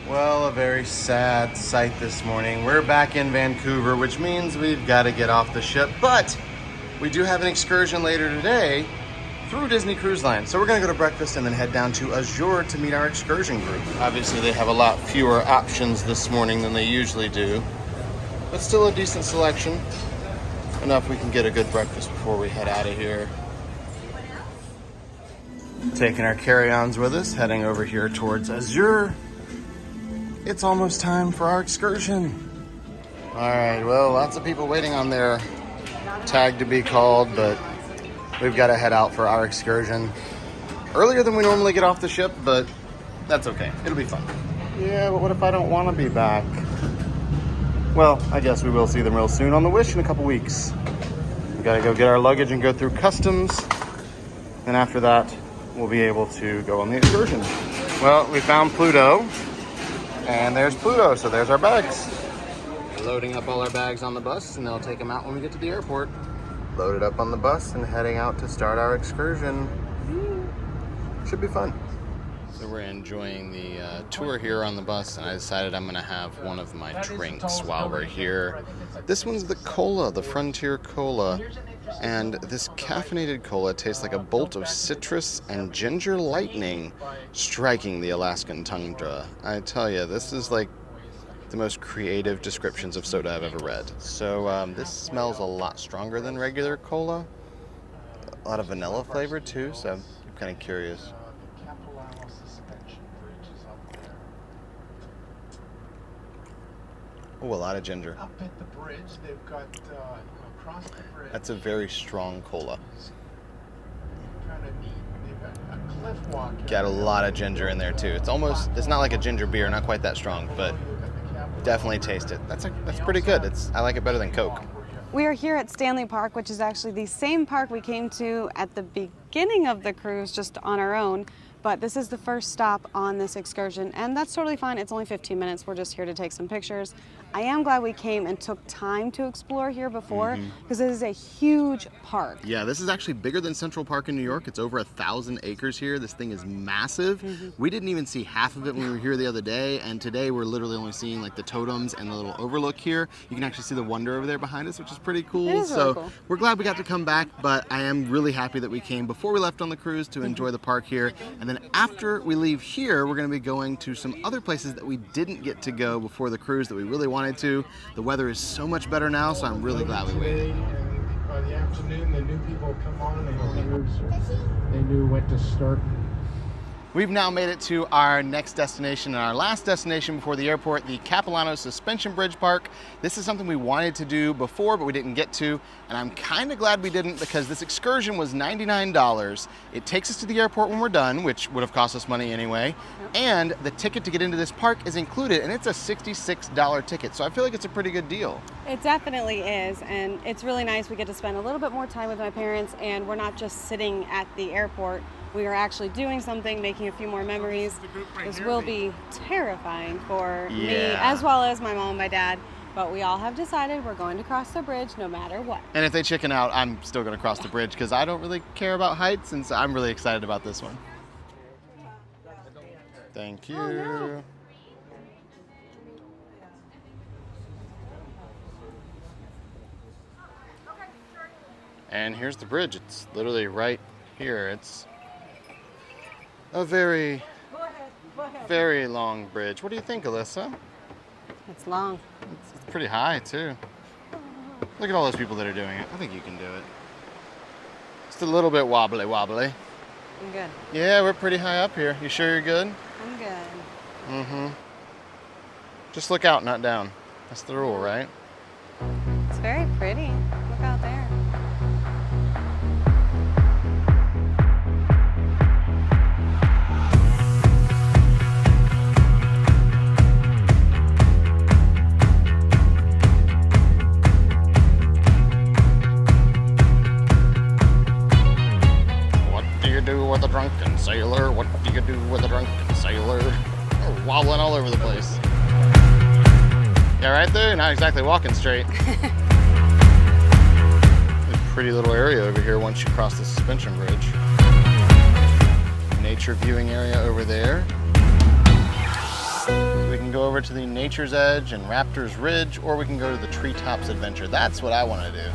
Well, a very sad sight this morning. We're back in Vancouver, which means we've got to get off the ship, but we do have an excursion later today through Disney Cruise Line. So we're gonna go to breakfast and then head down to Azure to meet our excursion group. Obviously they have a lot fewer options this morning than they usually do, but still a decent selection. Enough we can get a good breakfast before we head out of here. Taking our carry-ons with us, heading over here towards Azure. It's almost time for our excursion. All right, well, lots of people waiting on their tag to be called, but we've got to head out for our excursion earlier than we normally get off the ship, but that's okay. It'll be fun. Yeah, but what if I don't want to be back? Well, I guess we will see them real soon on the Wish in a couple weeks. We got to go get our luggage and go through customs, and after that, we'll be able to go on the excursion. Well, we found Pluto. And there's Pluto, so there's our bags. We're loading up all our bags on the bus, and they'll take them out when we get to the airport. Loaded up on the bus and heading out to start our excursion. Should be fun. So we're enjoying the tour here on the bus, and I decided I'm gonna have one of my drinks while we're here. This one's the cola, the Frontier Cola. And this caffeinated cola tastes like a bolt of citrus and ginger lightning striking the Alaskan tundra. I tell you, this is like the most creative descriptions of soda I've ever read. So this smells a lot stronger than regular cola. A lot of vanilla flavor too, so I'm kind of curious. Oh, a lot of ginger. Up at the bridge, they've got across the bridge. That's a very strong cola. Kind of neat. They've got a cliff walk. Got a lot of ginger in there too. It's not like a ginger beer, not quite that strong, but definitely taste it. That's pretty good. I like it better than Coke. We are here at Stanley Park, which is actually the same park we came to at the beginning of the cruise, just on our own. But this is the first stop on this excursion, and that's totally fine. It's only 15 minutes. We're just here to take some pictures. I am glad we came and took time to explore here before, because it is a huge park. Yeah, this is actually bigger than Central Park in New York. It's over 1,000 acres here. This thing is massive. We didn't even see half of it when we were here the other day, and today we're literally only seeing like the totems and the little overlook here. You can actually see the wonder over there behind us, which is pretty cool. It is really cool. We're glad we got to come back, but I am really happy that we came before we left on the cruise to enjoy the park here. And then after we leave here, we're going to be going to some other places that we didn't get to go before the cruise that we really wanted to. The weather is so much better now, so I'm really glad we waited. And by the afternoon, the new people come on and they knew what to start. We've now made it to our next destination and our last destination before the airport, the Capilano Suspension Bridge Park. This is something we wanted to do before, but we didn't get to, and I'm kind of glad we didn't because this excursion was $99. It takes us to the airport when we're done, which would have cost us money anyway, and the ticket to get into this park is included, and it's a $66 ticket, so I feel like it's a pretty good deal. It definitely is, and it's really nice. We get to spend a little bit more time with my parents, and we're not just sitting at the airport. We are actually doing something, making a few more memories. This will be terrifying for me, as well as my mom and my dad, but we all have decided we're going to cross the bridge no matter what. And if they chicken out, I'm still going to cross the bridge because I don't really care about heights, and so I'm really excited about this one. Thank you. Oh, no. And here's the bridge. It's literally right here. It's a very, very long bridge. What do you think, Alyssa? It's long. It's pretty high, too. Look at all those people that are doing it. I think you can do it. Just a little bit wobbly. I'm good. Yeah, we're pretty high up here. You sure you're good? I'm good. Just look out, not down. That's the rule, right? It's very pretty. Look out there. With a drunken sailor? What do you do with a drunken sailor? Oh, wobbling all over the place. Yeah, right there? Not exactly walking straight. A pretty little area over here once you cross the suspension bridge. Nature viewing area over there. We can go over to the Nature's Edge and Raptor's Ridge, or we can go to the Treetops Adventure. That's what I want to do.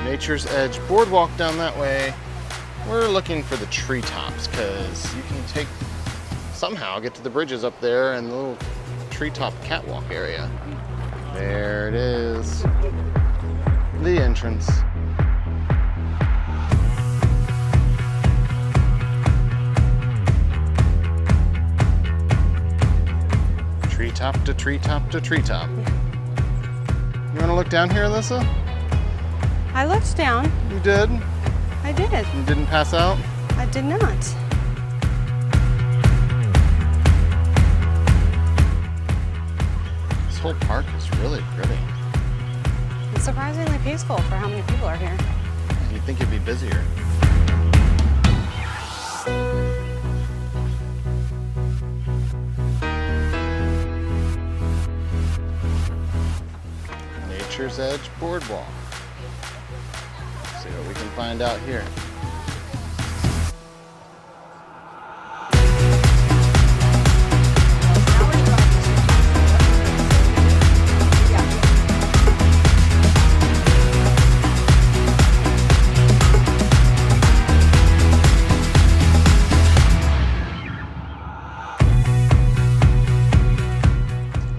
Nature's Edge boardwalk down that way. We're looking for the treetops because you can somehow get to the bridges up there and the little treetop catwalk area. There it is. The entrance. Treetop to treetop to treetop. You want to look down here, Alyssa? I looked down. You did? I did. You didn't pass out? I did not. This whole park is really pretty. It's surprisingly peaceful for how many people are here. You'd think it'd be busier. Nature's Edge Boardwalk. Let's see what we can find out here.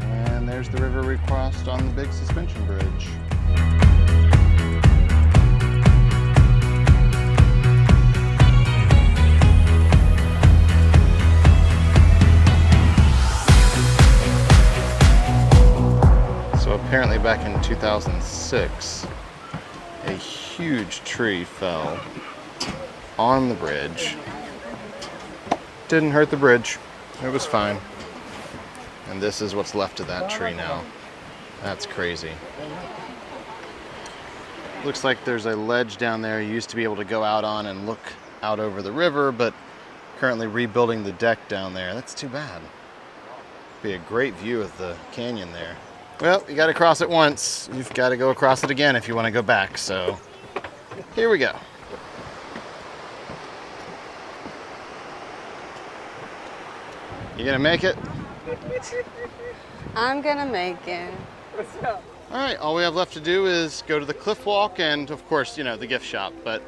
And there's the river we crossed on the big suspension bridge. Apparently back in 2006, a huge tree fell on the bridge. Didn't hurt the bridge, it was fine. And this is what's left of that tree now. That's crazy. Looks like there's a ledge down there you used to be able to go out on and look out over the river, but currently rebuilding the deck down there. That's too bad. Be a great view of the canyon there. Well, you got to cross it once. You've got to go across it again if you want to go back. So here we go. You gonna make it? I'm gonna make it. All right, all we have left to do is go to the cliff walk and, of course, you know, the gift shop. But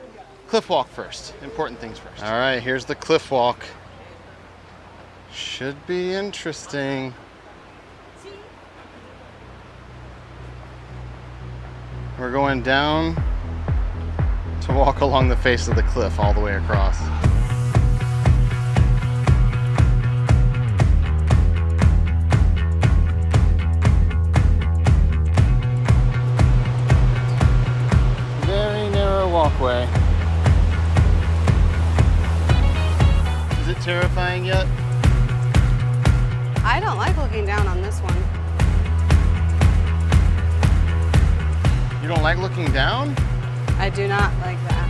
cliff walk first. Important things first. All right, here's the cliff walk. Should be interesting. We're going down to walk along the face of the cliff all the way across. Very narrow walkway. Is it terrifying yet? I don't like looking down on this one. You don't like looking down? I do not like that.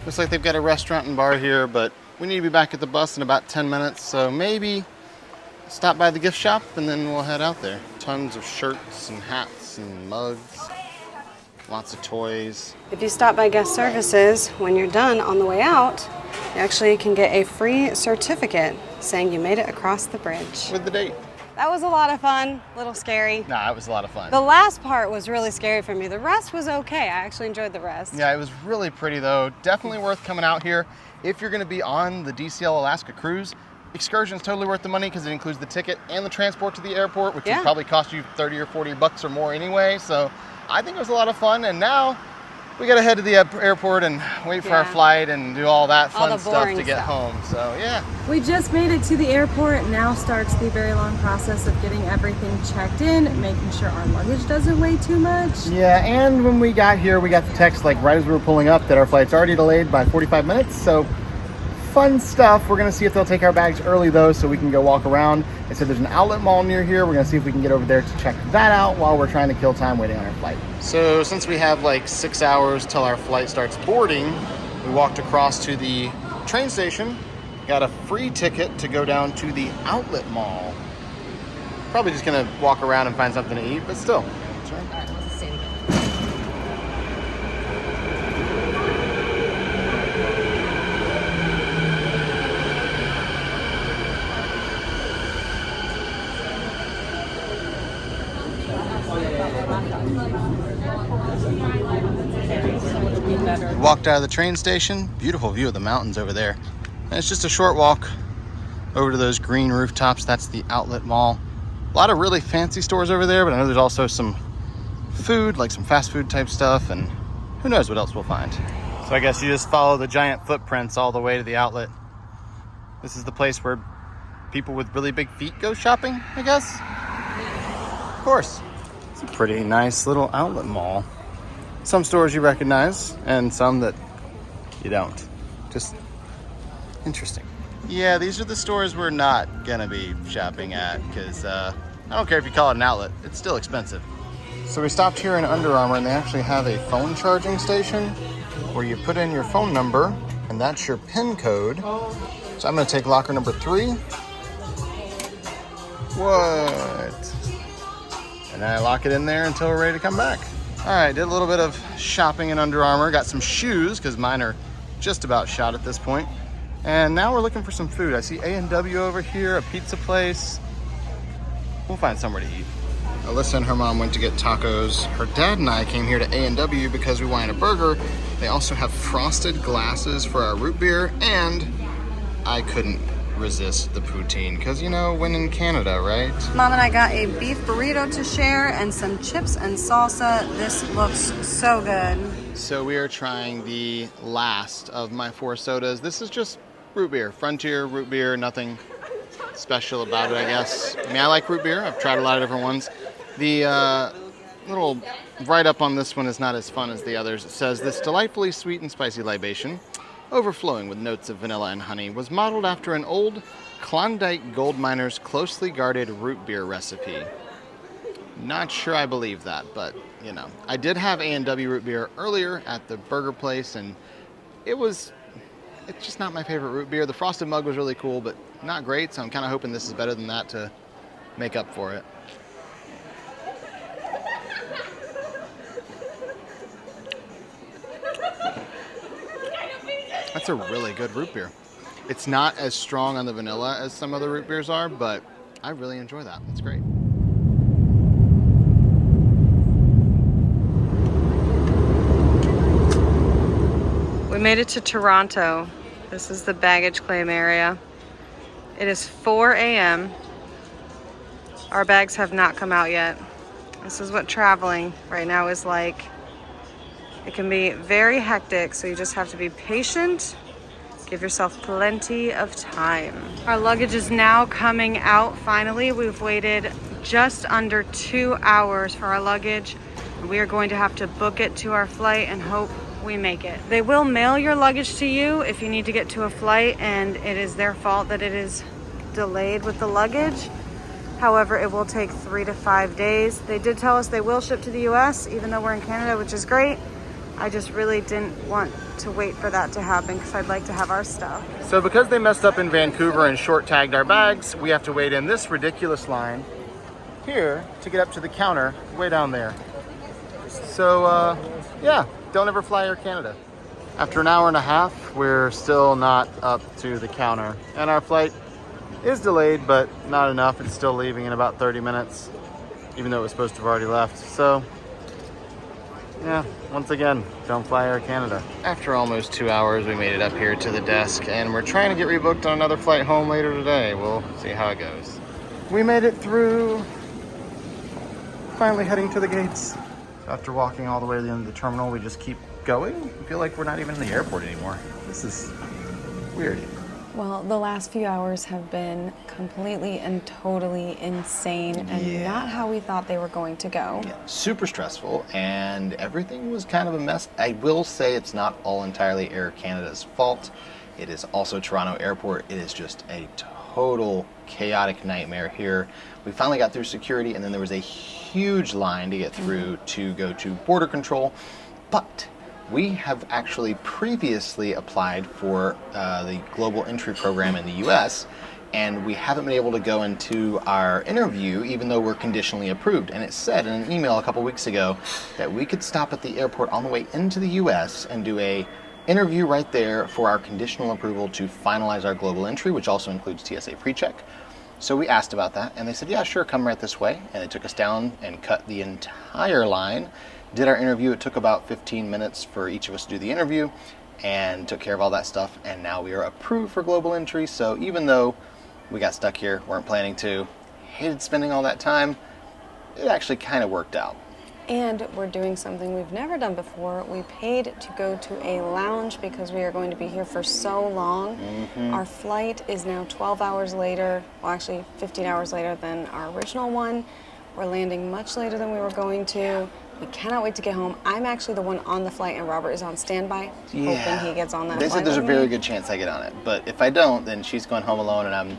Looks like they've got a restaurant and bar here, but we need to be back at the bus in about 10 minutes, so maybe stop by the gift shop and then we'll head out there. Tons of shirts and hats and mugs, lots of toys. If you stop by guest services, when you're done on the way out, you actually can get a free certificate saying you made it across the bridge. With the date. That was a lot of fun, a little scary. Nah, it was a lot of fun. The last part was really scary for me. The rest was okay. I actually enjoyed the rest. Yeah, it was really pretty though. Definitely worth coming out here. If you're gonna be on the DCL Alaska cruise, excursion is totally worth the money because it includes the ticket and the transport to the airport, which would probably cost you $30 or $40 or more anyway. So I think it was a lot of fun, and now we gotta head to the airport and wait for our flight and do all that fun stuff to get home. So yeah. We just made it to the airport. Now starts the very long process of getting everything checked in, making sure our luggage doesn't weigh too much. Yeah, and when we got here, we got the text like right as we were pulling up that our flight's already delayed by 45 minutes. So fun stuff. We're gonna see if they'll take our bags early though, so we can go walk around. They said there's an outlet mall near here. We're gonna see if we can get over there to check that out while we're trying to kill time waiting on our flight. So since we have like 6 hours till our flight starts boarding, we walked across to the train station, got a free ticket to go down to the outlet mall. Probably just gonna walk around and find something to eat, but still. Walked out of the train station, beautiful view of the mountains over there. And it's just a short walk over to those green rooftops. That's the outlet mall. A lot of really fancy stores over there, but I know there's also some food, like some fast food type stuff, and who knows what else we'll find. So I guess you just follow the giant footprints all the way to the outlet. This is the place where people with really big feet go shopping, I guess. Of course. It's a pretty nice little outlet mall. Some stores you recognize and some that you don't. Just interesting. Yeah, these are the stores we're not gonna be shopping at because I don't care if you call it an outlet, it's still expensive. So we stopped here in Under Armour and they actually have a phone charging station where you put in your phone number and that's your PIN code. So I'm gonna take locker number 3. What? And I lock it in there until we're ready to come back. All right, did a little bit of shopping in Under Armour. Got some shoes, because mine are just about shot at this point. And now we're looking for some food. I see A&W over here, a pizza place. We'll find somewhere to eat. Alyssa and her mom went to get tacos. Her dad and I came here to A&W because we wanted a burger. They also have frosted glasses for our root beer, and I couldn't resist the poutine because, you know, when in Canada, right? Mom and I got a beef burrito to share and some chips and salsa. This looks so good. So we are trying the last of my 4 sodas. This is just root beer, Frontier root beer, nothing special about it, I guess. I mean, I like root beer. I've tried a lot of different ones. The little write-up on this one is not as fun as the others. It says, this delightfully sweet and spicy libation, overflowing with notes of vanilla and honey, was modeled after an old Klondike gold miner's closely guarded root beer recipe. Not sure I believe that, but, you know. I did have A&W root beer earlier at the burger place, and it's just not my favorite root beer. The frosted mug was really cool, but not great, so I'm kind of hoping this is better than that to make up for it. That's a really good root beer. It's not as strong on the vanilla as some other root beers are, but I really enjoy that. It's great. We made it to Toronto. This is the baggage claim area. It is 4 a.m. Our bags have not come out yet. This is what traveling right now is like. It can be very hectic, so you just have to be patient. Give yourself plenty of time. Our luggage is now coming out finally. We've waited just under 2 hours for our luggage. We are going to have to book it to our flight and hope we make it. They will mail your luggage to you if you need to get to a flight and it is their fault that it is delayed with the luggage. However, it will take 3 to 5 days. They did tell us they will ship to the US, even though we're in Canada, which is great. I just really didn't want to wait for that to happen because I'd like to have our stuff. So because they messed up in Vancouver and short tagged our bags, we have to wait in this ridiculous line here to get up to the counter way down there. So yeah, don't ever fly Air Canada. After an hour and a half, we're still not up to the counter. And our flight is delayed, but not enough. It's still leaving in about 30 minutes, even though it was supposed to have already left. So yeah, once again, don't fly Air Canada. After almost 2 hours, we made it up here to the desk, and we're trying to get rebooked on another flight home later today. We'll see how it goes. We made it through. Finally heading to the gates. After walking all the way to the end of the terminal, we just keep going. I feel like we're not even in the airport anymore. This is weird. Well, the last few hours have been completely and totally insane and not how we thought they were going to go. Yeah, super stressful, and everything was kind of a mess. I will say it's not all entirely Air Canada's fault. It is also Toronto Airport. It is just a total chaotic nightmare here. We finally got through security, and then there was a huge line to get through to go to border control, but we have actually previously applied for the global entry program in the US, and we haven't been able to go into our interview even though we're conditionally approved. And it said in an email a couple weeks ago that we could stop at the airport on the way into the US and do a interview right there for our conditional approval to finalize our global entry, which also includes TSA pre-check. So we asked about that, and they said, yeah, sure, come right this way. And they took us down and cut the entire line, did our interview. It took about 15 minutes for each of us to do the interview, and took care of all that stuff. And now we are approved for global entry. So even though we got stuck here, weren't planning to, hated spending all that time, it actually kind of worked out. And we're doing something we've never done before. We paid to go to a lounge because we are going to be here for so long. Our flight is now 12 hours later, well actually 15 hours later than our original one. We're landing much later than we were going to. We cannot wait to get home. I'm actually the one on the flight and Robert is on standby, hoping he gets on that They flight said there's a with me. very good chance I get on it, but if I don't, then she's going home alone and I'm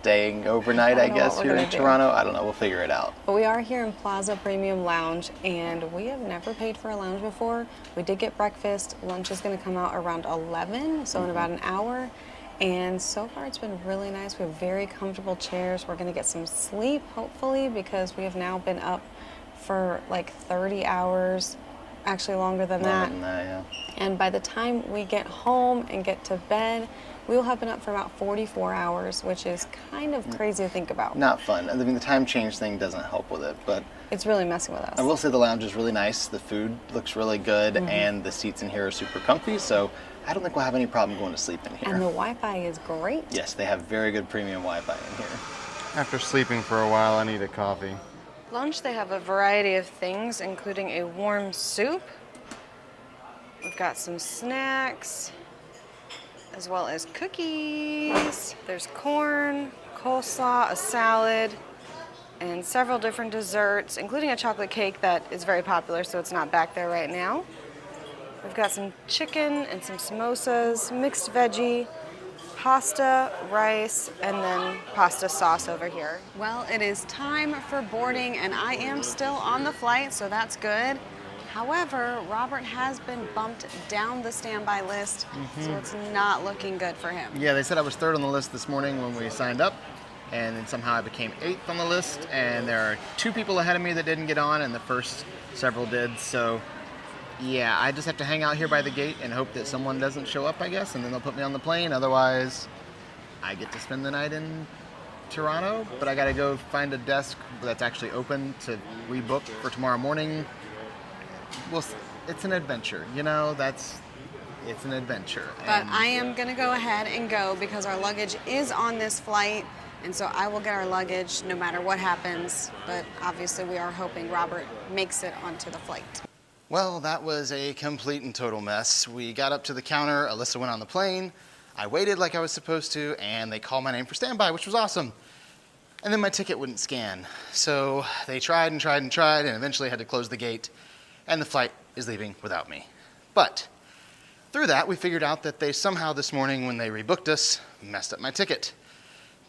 staying overnight, I don't know guess, what here we're in gonna do. Toronto. I don't know, we'll figure it out. But we are here in Plaza Premium Lounge, and we have never paid for a lounge before. We did get breakfast. Lunch is going to come out around 11, so in about an hour. And so far, it's been really nice. We have very comfortable chairs. We're going to get some sleep, hopefully, because we have now been up for like 30 hours, actually longer than that. Yeah. And by the time we get home and get to bed, we will have been up for about 44 hours, which is kind of crazy to think about. Not fun. I mean, the time change thing doesn't help with it, but It's really messing with us. I will say the lounge is really nice. The food looks really good, and the seats in here are super comfy, so I don't think we'll have any problem going to sleep in here. And the Wi-Fi is great. Yes, they have very good premium Wi-Fi in here. After sleeping for a while, I need a coffee. Lunch, they have a variety of things, including a warm soup. We've got some snacks, as well as cookies. There's corn, coleslaw, a salad, and several different desserts, including a chocolate cake that is very popular, so it's not back there right now. We've got some chicken and some samosas, mixed veggie, pasta, rice, and then pasta sauce over here. Well, it is time for boarding, and I am still on the flight, so that's good. However, Robert has been bumped down the standby list, so it's not looking good for him. Yeah, they said I was third on the list this morning when we signed up, and then somehow I became 8th on the list, and there are 2 people ahead of me that didn't get on, and the first several did, so yeah, I just have to hang out here by the gate and hope that someone doesn't show up, I guess, and then they'll put me on the plane. Otherwise, I get to spend the night in Toronto, but I gotta go find a desk that's actually open to rebook for tomorrow morning. Well, it's an adventure, you know, it's an adventure. But I am gonna go ahead and go because our luggage is on this flight, and so I will get our luggage no matter what happens, but obviously we are hoping Robert makes it onto the flight. Well, that was a complete and total mess. We got up to the counter, Alyssa went on the plane, I waited like I was supposed to, and they called my name for standby, which was awesome. And then my ticket wouldn't scan. So they tried and tried and tried, and eventually had to close the gate, and the flight is leaving without me. But through that, we figured out that they somehow this morning, when they rebooked us, messed up my ticket.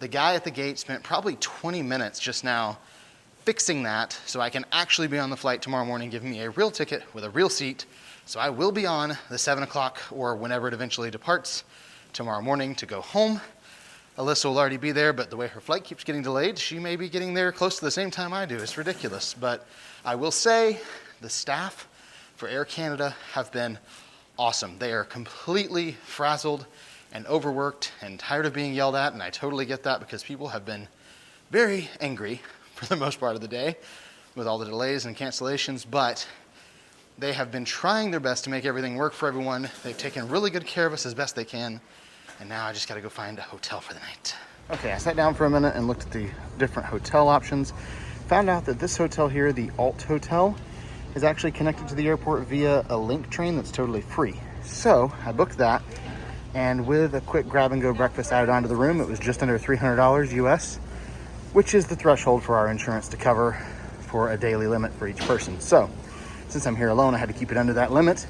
The guy at the gate spent probably 20 minutes just now fixing that so I can actually be on the flight tomorrow morning, giving me a real ticket with a real seat. So I will be on the 7 o'clock or whenever it eventually departs tomorrow morning to go home. Alyssa will already be there, but the way her flight keeps getting delayed, she may be getting there close to the same time I do. It's ridiculous. But I will say the staff for Air Canada have been awesome. They are completely frazzled and overworked and tired of being yelled at, and I totally get that because people have been very angry for the most part of the day with all the delays and cancellations, but they have been trying their best to make everything work for everyone. They've taken really good care of us as best they can, and now I just gotta go find a hotel for the night. Okay, I sat down for a minute and looked at the different hotel options. Found out that this hotel here, the Alt Hotel, is actually connected to the airport via a link train that's totally free. So I booked that, and with a quick grab and go breakfast added onto the room, it was just under $300 US, which is the threshold for our insurance to cover for a daily limit for each person. So since I'm here alone, I had to keep it under that limit,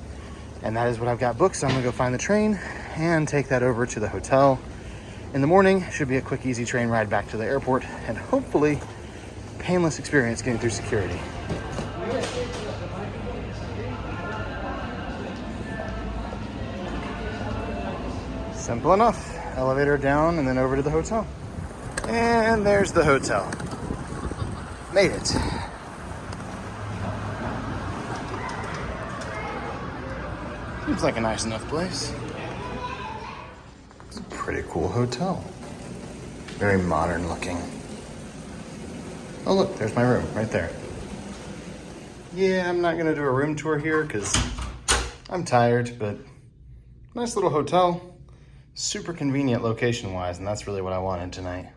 and that is what I've got booked. So I'm gonna go find the train and take that over to the hotel in the morning. Should be a quick, easy train ride back to the airport, and hopefully painless experience getting through security. Simple enough. Elevator down and then over to the hotel. And there's the hotel. Made it. Seems like a nice enough place. It's a pretty cool hotel. Very modern looking. Oh look, there's my room right there. Yeah, I'm not gonna do a room tour here because I'm tired, but nice little hotel. Super convenient location-wise, and that's really what I wanted tonight.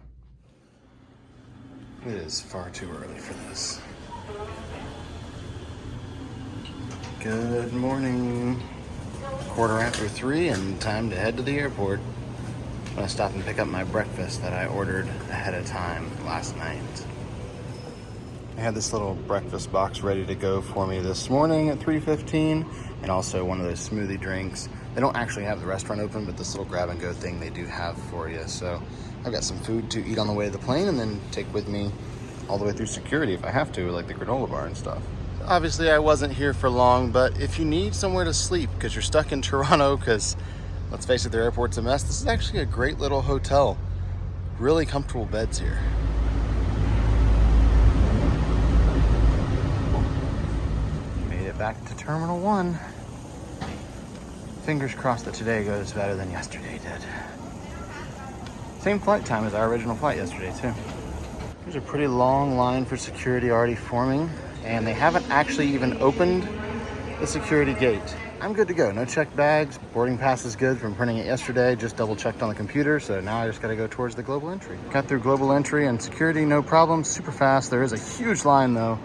It is far too early for this. Good morning. 3:15 and time to head to the airport. I'm gonna stop and pick up my breakfast that I ordered ahead of time last night. I had this little breakfast box ready to go for me this morning at 3:15, and also one of those smoothie drinks. They don't actually have the restaurant open, but this little grab and go thing they do have for you. So I've got some food to eat on the way to the plane and then take with me all the way through security if I have to, like the granola bar and stuff. Obviously I wasn't here for long, but if you need somewhere to sleep because you're stuck in Toronto, because let's face it, their airport's a mess, this is actually a great little hotel. Really comfortable beds here. Made it back to Terminal 1. Fingers crossed that today goes better than yesterday did. Same flight time as our original flight yesterday too. There's a pretty long line for security already forming, and they haven't actually even opened the security gate. I'm good to go, no checked bags. Boarding pass is good from printing it yesterday, just double checked on the computer, so now I just gotta go towards the global entry. Got through global entry and security, no problem, super fast. There is a huge line though,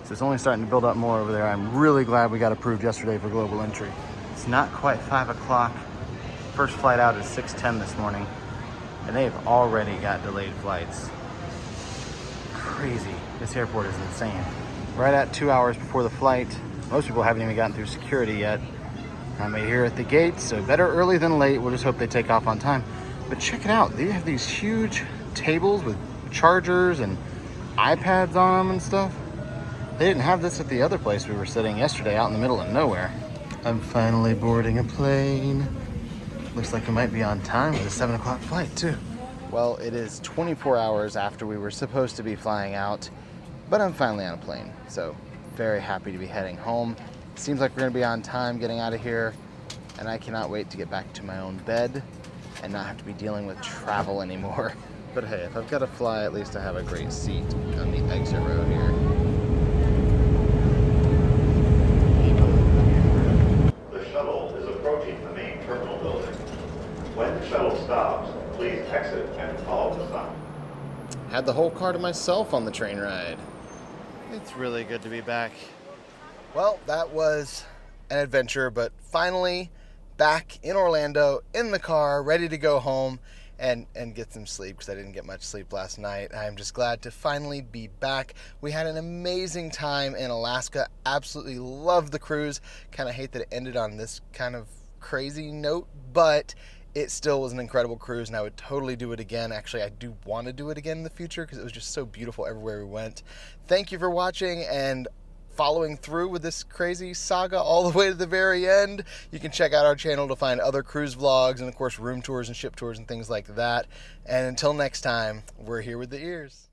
so it's only starting to build up more over there. I'm really glad we got approved yesterday for global entry. It's not quite 5 o'clock. First flight out is 6:10 this morning, and they've already got delayed flights. Crazy. This airport is insane. Right at 2 hours before the flight. Most people haven't even gotten through security yet. I'm here at the gate, so better early than late. We'll just hope they take off on time. But check it out. They have these huge tables with chargers and iPads on them and stuff. They didn't have this at the other place we were sitting yesterday out in the middle of nowhere. I'm finally boarding a plane. Looks like we might be on time with a 7 o'clock flight too. Well, it is 24 hours after we were supposed to be flying out, but I'm finally on a plane. So very happy to be heading home. Seems like we're gonna be on time getting out of here, and I cannot wait to get back to my own bed and not have to be dealing with travel anymore. But hey, if I've got to fly, at least I have a great seat on the exit row here. The shuttle is approaching the main terminal building. When the shuttle stops, please exit and follow the sign. Had the whole car to myself on the train ride. It's really good to be back. Well, that was an adventure, but finally back in Orlando, in the car, ready to go home and get some sleep because I didn't get much sleep last night. I'm just glad to finally be back. We had an amazing time in Alaska. Absolutely loved the cruise. Kind of hate that it ended on this kind of crazy note, but it still was an incredible cruise, and I would totally do it again. Actually, I do want to do it again in the future because it was just so beautiful everywhere we went. Thank you for watching and following through with this crazy saga all the way to the very end. You can check out our channel to find other cruise vlogs and, of course, room tours and ship tours and things like that. And until next time, we're here with the ears.